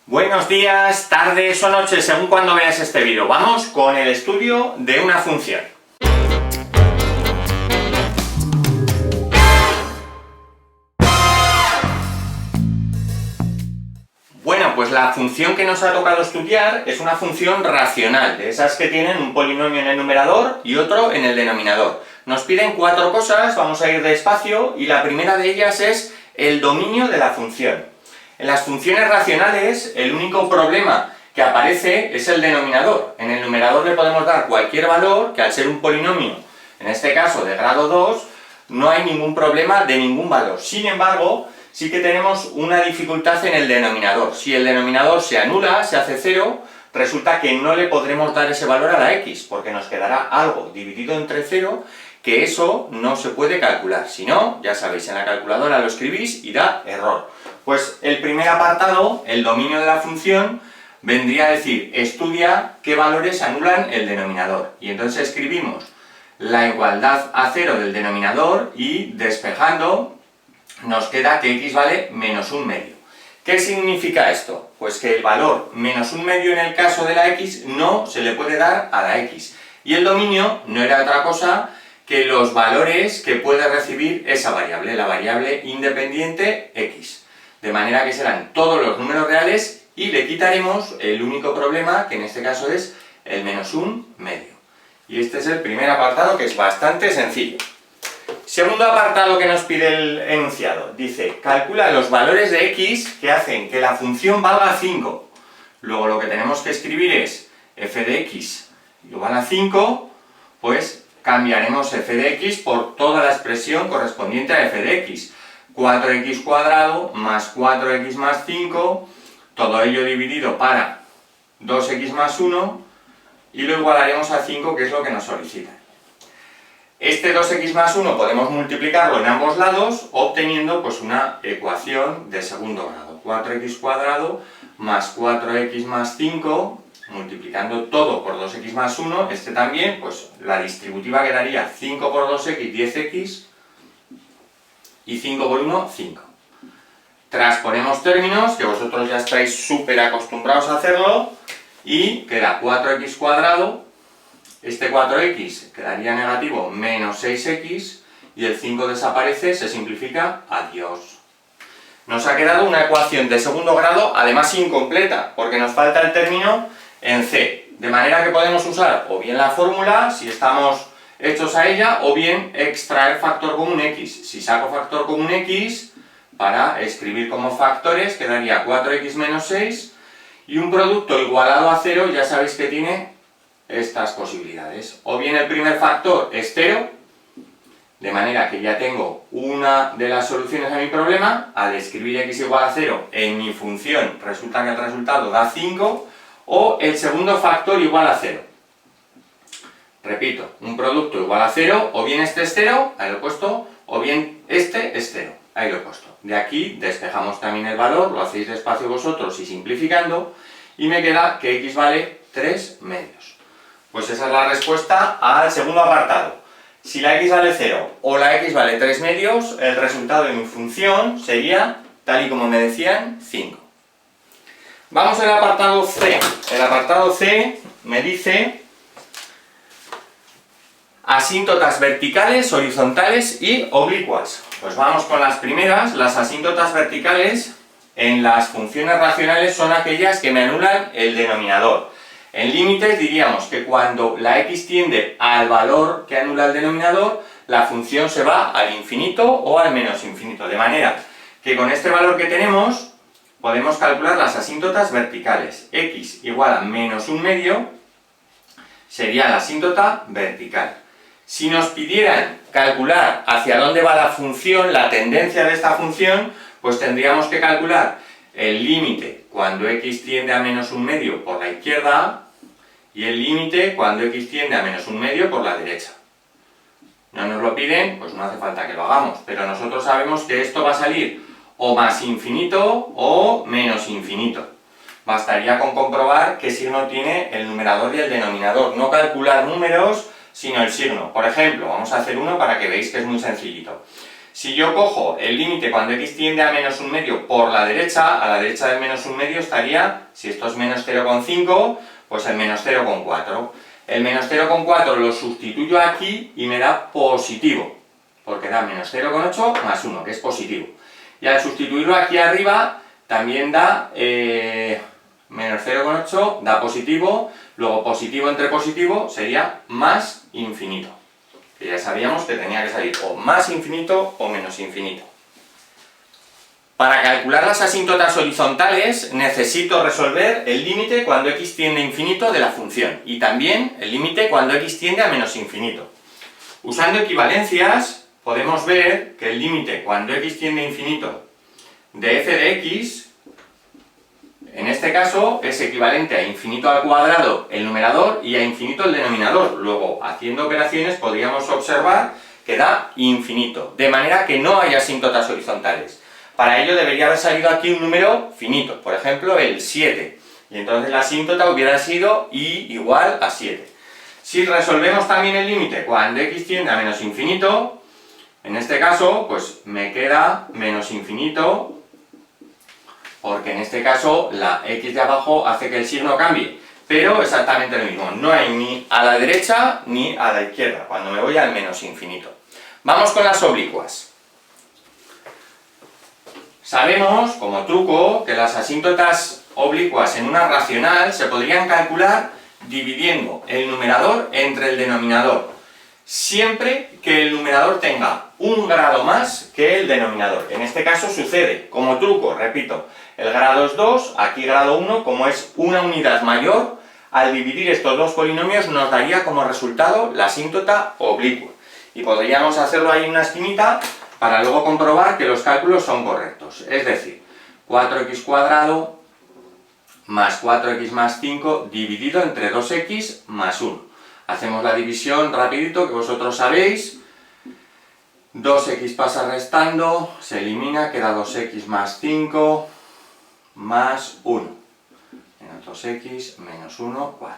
Buenos días, tardes o noches, según cuando veas este vídeo. Vamos con el estudio de una función. Bueno, pues la función que nos ha tocado estudiar es una función racional, de esas que tienen un polinomio en el numerador y otro en el denominador. Nos piden cuatro cosas, vamos a ir despacio, y la primera de ellas es el dominio de la función. En las funciones racionales, el único problema que aparece es el denominador. En el numerador le podemos dar cualquier valor, que al ser un polinomio, en este caso de grado 2, no hay ningún problema de ningún valor. Sin embargo, sí que tenemos una dificultad en el denominador. Si el denominador se anula, se hace 0, resulta que no le podremos dar ese valor a la x, porque nos quedará algo dividido entre 0, que eso no se puede calcular. Si no, ya sabéis, en la calculadora lo escribís y da error. Pues el primer apartado, el dominio de la función, vendría a decir, estudia qué valores anulan el denominador. Y entonces escribimos la igualdad a 0 del denominador y, despejando, nos queda que x vale menos un medio. ¿Qué significa esto? Pues que el valor menos un medio en el caso de la x no se le puede dar a la x. Y el dominio no era otra cosa que los valores que puede recibir esa variable, la variable independiente x. De manera que serán todos los números reales y le quitaremos el único problema, que en este caso es el menos un medio. Y este es el primer apartado, que es bastante sencillo. Segundo apartado que nos pide el enunciado, dice, calcula los valores de x que hacen que la función valga 5. Luego lo que tenemos que escribir es f de x igual a 5, pues cambiaremos f de x por toda la expresión correspondiente a f de x. 4x cuadrado más 4x más 5, todo ello dividido para 2x más 1, y lo igualaremos a 5, que es lo que nos solicita. Este 2x más 1 podemos multiplicarlo en ambos lados, obteniendo pues una ecuación de segundo grado. 4x cuadrado más 4x más 5, multiplicando todo por 2x más 1, este también, pues la distributiva quedaría 5 por 2x, 10x, y 5 por 1, 5. Transponemos términos, que vosotros ya estáis súper acostumbrados a hacerlo, y queda 4x cuadrado, este 4x quedaría negativo, menos 6x, y el 5 desaparece, se simplifica, adiós. Nos ha quedado una ecuación de segundo grado, además incompleta, porque nos falta el término en c, de manera que podemos usar o bien la fórmula, si estamos hechos a ella, o bien extraer factor común x. Si saco factor común x, para escribir como factores, quedaría 4x menos 6, y un producto igualado a 0, ya sabéis que tiene estas posibilidades. O bien el primer factor es 0, de manera que ya tengo una de las soluciones a mi problema. Al escribir x igual a 0 en mi función, resulta que el resultado da 5, o el segundo factor igual a 0. Repito, un producto igual a 0, o bien este es 0, ahí lo he puesto, o bien este es 0, ahí lo he puesto. De aquí despejamos también el valor, lo hacéis despacio vosotros y simplificando, y me queda que x vale 3 medios. Pues esa es la respuesta al segundo apartado. Si la x vale 0 o la x vale 3 medios, el resultado de mi función sería, tal y como me decían, 5. Vamos al apartado C. El apartado C me dice asíntotas verticales, horizontales y oblicuas. Pues vamos con las primeras. Las asíntotas verticales en las funciones racionales son aquellas que me anulan el denominador. En límites diríamos que cuando la x tiende al valor que anula el denominador, la función se va al infinito o al menos infinito. De manera que con este valor que tenemos podemos calcular las asíntotas verticales. X igual a menos un medio sería la asíntota vertical. Si nos pidieran calcular hacia dónde va la función, la tendencia de esta función, pues tendríamos que calcular el límite cuando x tiende a menos un medio por la izquierda y el límite cuando x tiende a menos un medio por la derecha. No nos lo piden, pues no hace falta que lo hagamos, pero nosotros sabemos que esto va a salir o más infinito o menos infinito. Bastaría con comprobar qué signo tiene el numerador y el denominador, no calcular números, sino el signo. Por ejemplo, vamos a hacer uno para que veáis que es muy sencillito. Si yo cojo el límite cuando x tiende a menos 1/2 por la derecha, a la derecha del menos 1/2 estaría, si esto es menos 0,5, pues el menos 0,4. El menos 0,4 lo sustituyo aquí y me da positivo, porque da menos 0,8 más 1, que es positivo. Y al sustituirlo aquí arriba, también da menos 0,8, da positivo, luego positivo entre positivo sería más infinito. Que ya sabíamos que tenía que salir o más infinito o menos infinito. Para calcular las asíntotas horizontales necesito resolver el límite cuando x tiende a infinito de la función y también el límite cuando x tiende a menos infinito. Usando equivalencias podemos ver que el límite cuando x tiende a infinito de f de x, en este caso, es equivalente a infinito al cuadrado el numerador y a infinito el denominador. Luego, haciendo operaciones, podríamos observar que da infinito, de manera que no hay asíntotas horizontales. Para ello debería haber salido aquí un número finito, por ejemplo el 7, y entonces la asíntota hubiera sido y igual a 7. Si resolvemos también el límite cuando x tiende a menos infinito, en este caso, pues me queda menos infinito, porque en este caso la x de abajo hace que el signo cambie, pero exactamente lo mismo, no hay ni a la derecha ni a la izquierda, cuando me voy al menos infinito. Vamos con las oblicuas. Sabemos, como truco, que las asíntotas oblicuas en una racional se podrían calcular dividiendo el numerador entre el denominador, siempre que el numerador tenga un grado más que el denominador. En este caso sucede, como truco, repito, el grado es 2, aquí grado 1, como es una unidad mayor, al dividir estos dos polinomios nos daría como resultado la asíntota oblicua. Y podríamos hacerlo ahí en una esquinita para luego comprobar que los cálculos son correctos. Es decir, 4x cuadrado más 4x más 5 dividido entre 2x más 1. Hacemos la división rapidito, que vosotros sabéis. 2x pasa restando, se elimina, queda 2x más 5 más 1. Menos 2x menos 1, 4.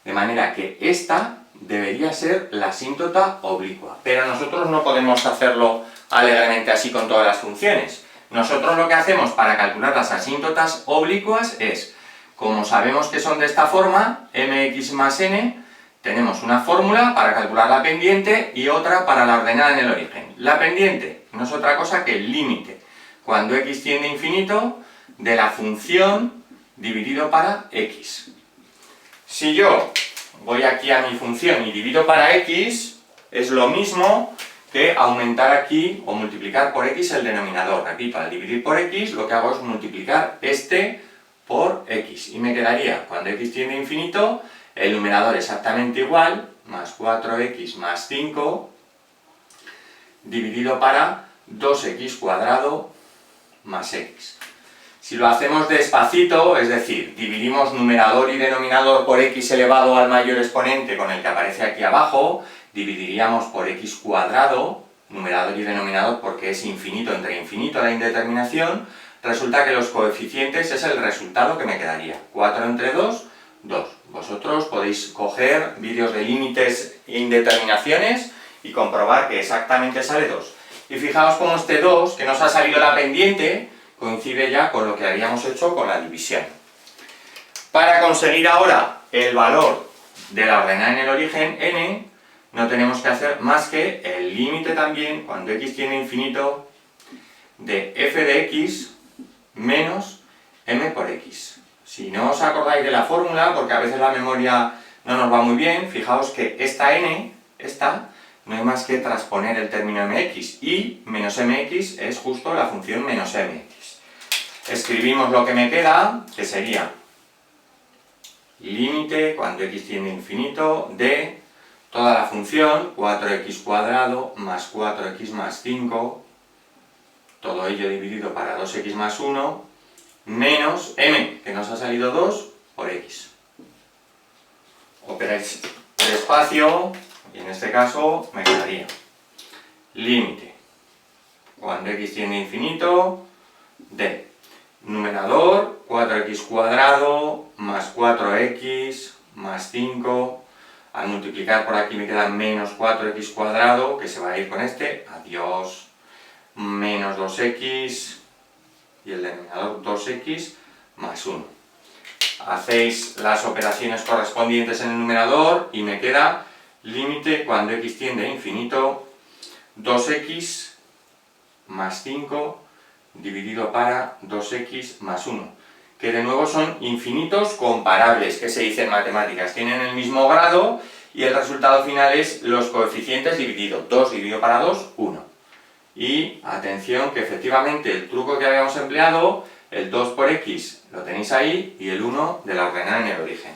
De manera que esta debería ser la asíntota oblicua. Pero nosotros no podemos hacerlo alegremente así con todas las funciones. Nosotros lo que hacemos para calcular las asíntotas oblicuas es, como sabemos que son de esta forma, mx más n, tenemos una fórmula para calcular la pendiente y otra para la ordenada en el origen. La pendiente no es otra cosa que el límite, cuando x tiende a infinito, de la función dividido para x. Si yo voy aquí a mi función y divido para x, es lo mismo que aumentar aquí o multiplicar por x el denominador. Repito, al dividir por x lo que hago es multiplicar este por x. Y me quedaría, cuando x tiende a infinito, el numerador exactamente igual, más 4x más 5, dividido para 2x cuadrado más x. Si lo hacemos despacito, es decir, dividimos numerador y denominador por x elevado al mayor exponente con el que aparece aquí abajo, dividiríamos por x cuadrado, numerador y denominador porque es infinito entre infinito la indeterminación, resulta que los coeficientes es el resultado que me quedaría. 4 entre 2, 2. Vosotros podéis coger vídeos de límites e indeterminaciones y comprobar que exactamente sale 2. Y fijaos cómo este 2, que nos ha salido la pendiente, coincide ya con lo que habíamos hecho con la división. Para conseguir ahora el valor de la ordenada en el origen, n, no tenemos que hacer más que el límite también, cuando x tiende a infinito, de f de x menos m por x. Si no os acordáis de la fórmula, porque a veces la memoria no nos va muy bien, fijaos que esta n, esta, no hay más que transponer el término mx, y menos mx es justo la función menos mx. Escribimos lo que me queda, que sería límite, cuando x tiende a infinito, de toda la función 4x cuadrado más 4x más 5, todo ello dividido para 2x más 1, menos m, que nos ha salido 2, por x. Operáis despacio, y en este caso me quedaría límite, cuando x tiende a infinito, de numerador 4x cuadrado más 4x más 5, al multiplicar por aquí me queda menos 4x cuadrado, que se va a ir con este, adiós, menos 2x y el denominador 2x más 1. Hacéis las operaciones correspondientes en el numerador y me queda límite cuando x tiende a infinito 2x más 5 dividido para 2x más 1, que de nuevo son infinitos comparables, que se dice en matemáticas, tienen el mismo grado y el resultado final es los coeficientes dividido, 2 dividido para 2, 1. Y atención que efectivamente el truco que habíamos empleado, el 2 por x lo tenéis ahí y el 1 de la ordenada en el origen.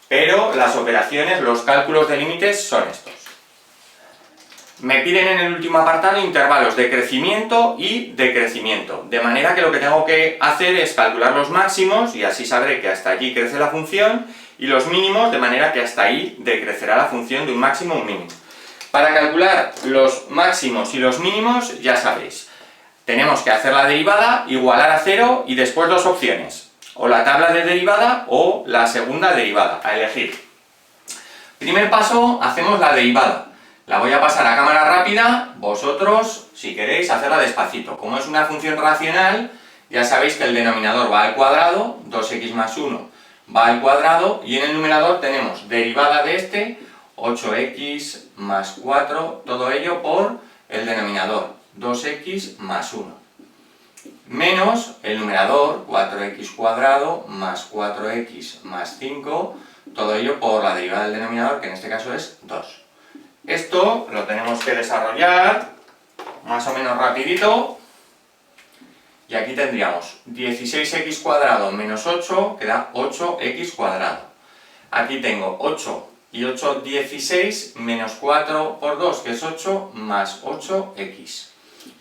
Pero las operaciones, los cálculos de límites son estos. Me piden en el último apartado intervalos de crecimiento y decrecimiento, de manera que lo que tengo que hacer es calcular los máximos y así sabré que hasta allí crece la función y los mínimos, de manera que hasta ahí decrecerá la función de un máximo a un mínimo. Para calcular los máximos y los mínimos, ya sabéis, tenemos que hacer la derivada, igualar a 0 y después dos opciones, o la tabla de derivada o la segunda derivada, a elegir. Primer paso, hacemos la derivada. La voy a pasar a cámara rápida, vosotros, si queréis, hacerla despacito. Como es una función racional, ya sabéis que el denominador va al cuadrado, 2x más 1 va al cuadrado, y en el numerador tenemos derivada de este, 8x más 4, todo ello por el denominador, 2x más 1. Menos el numerador, 4x cuadrado más 4x más 5, todo ello por la derivada del denominador, que en este caso es 2. Esto lo tenemos que desarrollar más o menos rapidito. Y aquí tendríamos 16x cuadrado menos 8, que da 8x cuadrado. Aquí tengo 8 y 8, 16, menos 4 por 2, que es 8, más 8x.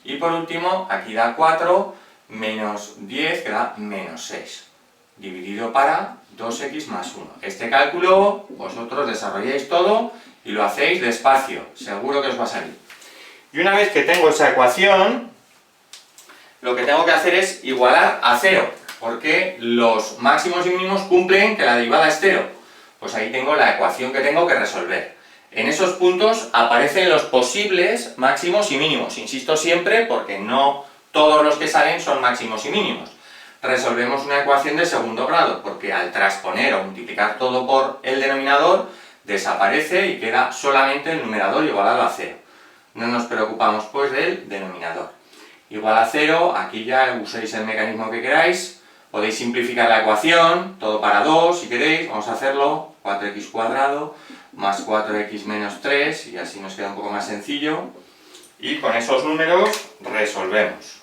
Y por último, aquí da 4, menos 10, que da menos 6. Dividido para 2x más 1. Este cálculo vosotros desarrolláis todo y lo hacéis despacio, seguro que os va a salir. Y una vez que tengo esa ecuación, lo que tengo que hacer es igualar a 0, porque los máximos y mínimos cumplen que la derivada es 0. Pues ahí tengo la ecuación que tengo que resolver. En esos puntos aparecen los posibles máximos y mínimos. Insisto siempre porque no todos los que salen son máximos y mínimos. Resolvemos una ecuación de segundo grado, porque al transponer o multiplicar todo por el denominador, desaparece y queda solamente el numerador igualado a 0. No nos preocupamos pues del denominador. Igual a 0, aquí ya uséis el mecanismo que queráis, podéis simplificar la ecuación, todo para 2 si queréis, vamos a hacerlo, 4x cuadrado más 4x menos 3, y así nos queda un poco más sencillo, y con esos números resolvemos.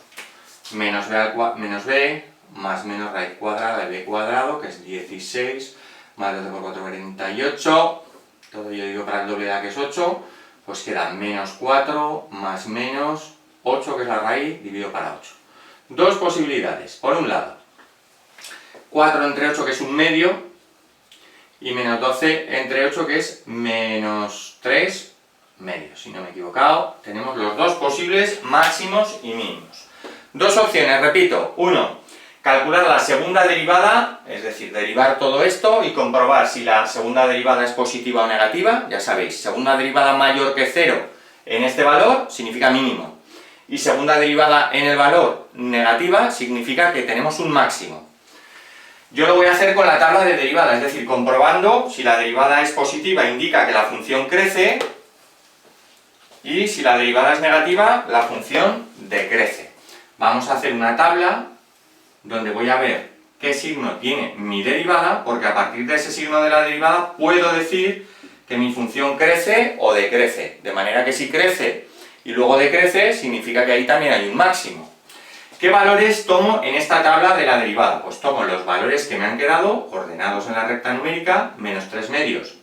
Menos b más menos raíz cuadrada de b cuadrado, que es 16, más 12 por 4, 48, todo yo digo para el doble de a, que es 8, pues queda menos 4 más menos 8, que es la raíz, dividido para 8. Dos posibilidades. Por un lado, 4 entre 8, que es un medio, y menos 12 entre 8, que es menos 3 medios. Si no me he equivocado, tenemos los dos posibles máximos y mínimos. Dos opciones, repito. 1, calcular la segunda derivada, es decir, derivar todo esto y comprobar si la segunda derivada es positiva o negativa. Ya sabéis, segunda derivada mayor que 0 en este valor significa mínimo. Y segunda derivada en el valor negativa significa que tenemos un máximo. Yo lo voy a hacer con la tabla de derivada, es decir, comprobando si la derivada es positiva indica que la función crece, y si la derivada es negativa, la función decrece. Vamos a hacer una tabla donde voy a ver qué signo tiene mi derivada, porque a partir de ese signo de la derivada puedo decir que mi función crece o decrece. De manera que si crece y luego decrece, significa que ahí también hay un máximo. ¿Qué valores tomo en esta tabla de la derivada? Pues tomo los valores que me han quedado ordenados en la recta numérica, menos 3 medios,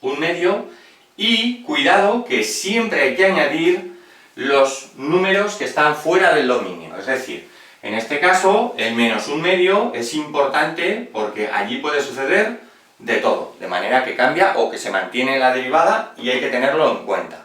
1 medio, y cuidado que siempre hay que añadir los números que están fuera del dominio. Es decir, en este caso, el menos 1 medio es importante porque allí puede suceder de todo, de manera que cambia o que se mantiene la derivada y hay que tenerlo en cuenta.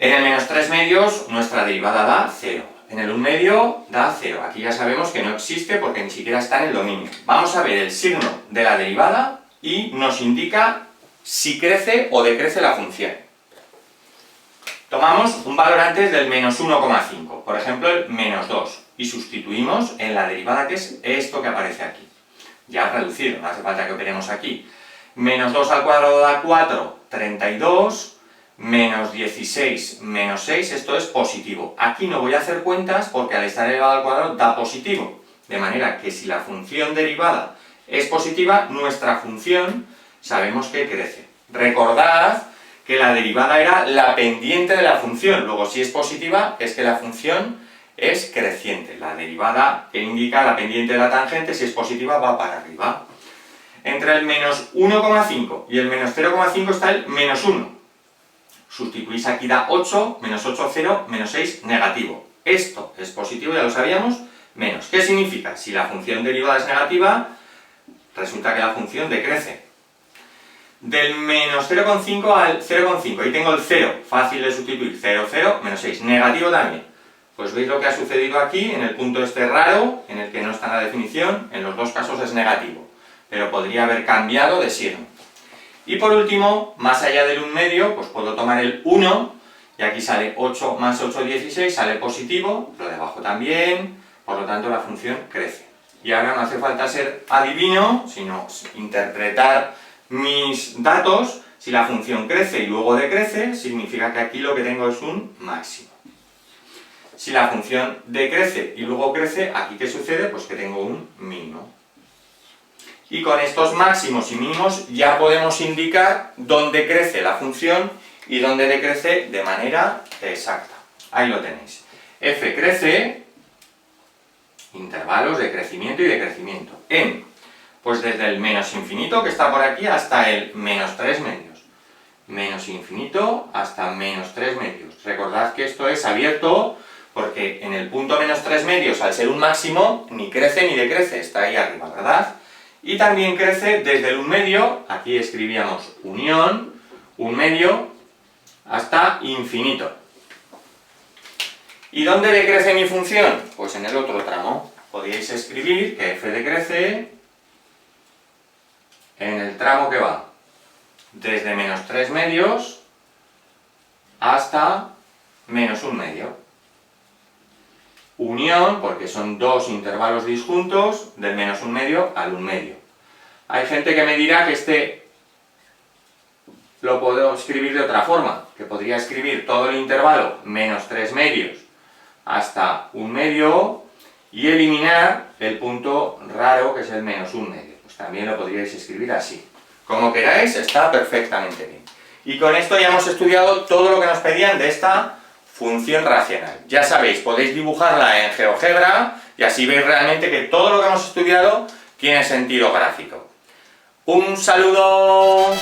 En el menos 3 medios nuestra derivada da 0. En el 1 medio da 0. Aquí ya sabemos que no existe porque ni siquiera está en el dominio. Vamos a ver el signo de la derivada y nos indica si crece o decrece la función. Tomamos un valor antes del menos 1,5, por ejemplo el menos 2, y sustituimos en la derivada que es esto que aparece aquí. Ya reducido, no hace falta que operemos aquí. Menos 2 al cuadrado da 4, 32, menos 16 menos 6, esto es positivo. Aquí no voy a hacer cuentas porque al estar elevado al cuadrado da positivo. De manera que si la función derivada es positiva, nuestra función sabemos que crece. Recordad que la derivada era la pendiente de la función, luego si es positiva es que la función es creciente. La derivada que indica la pendiente de la tangente, si es positiva va para arriba. Entre el menos 1,5 y el menos 0,5 está el menos 1. Sustituís aquí da 8, menos 8, 0, menos 6, negativo. Esto es positivo, ya lo sabíamos, menos. ¿Qué significa? Si la función derivada es negativa, resulta que la función decrece. Del menos 0,5 al 0,5, ahí tengo el 0, fácil de sustituir, 0, 0, menos 6, negativo también. Pues veis lo que ha sucedido aquí, en el punto este raro, en el que no está en la definición, en los dos casos es negativo, pero podría haber cambiado de signo. Y por último, más allá del 1/2, pues puedo tomar el 1, y aquí sale 8 más 8, 16, sale positivo, lo de abajo también, por lo tanto la función crece. Y ahora no hace falta ser adivino, sino interpretar mis datos. Si la función crece y luego decrece, significa que aquí lo que tengo es un máximo. Si la función decrece y luego crece, ¿aquí qué sucede? Pues que tengo un mínimo. Y con estos máximos y mínimos ya podemos indicar dónde crece la función y dónde decrece de manera exacta. Ahí lo tenéis. F crece, intervalos de crecimiento y decrecimiento, en pues desde el menos infinito, que está por aquí, hasta el menos 3 medios. Menos infinito hasta menos 3 medios. Recordad que esto es abierto, porque en el punto menos 3 medios, al ser un máximo, ni crece ni decrece, está ahí arriba, ¿verdad? Y también crece desde el 1/2, aquí escribíamos unión, 1/2, hasta infinito. ¿Y dónde decrece mi función? Pues en el otro tramo. Podríais escribir que f decrece en el tramo que va desde menos 3 medios hasta menos 1/2. Unión, porque son dos intervalos disjuntos, del menos 1/2 al 1/2. Hay gente que me dirá que este lo puedo escribir de otra forma, que podría escribir todo el intervalo menos 3 medios hasta 1/2 y eliminar el punto raro que es el menos 1/2. También lo podríais escribir así. Como queráis, está perfectamente bien. Y con esto ya hemos estudiado todo lo que nos pedían de esta función racional. Ya sabéis, podéis dibujarla en GeoGebra y así veis realmente que todo lo que hemos estudiado tiene sentido gráfico. ¡Un saludo!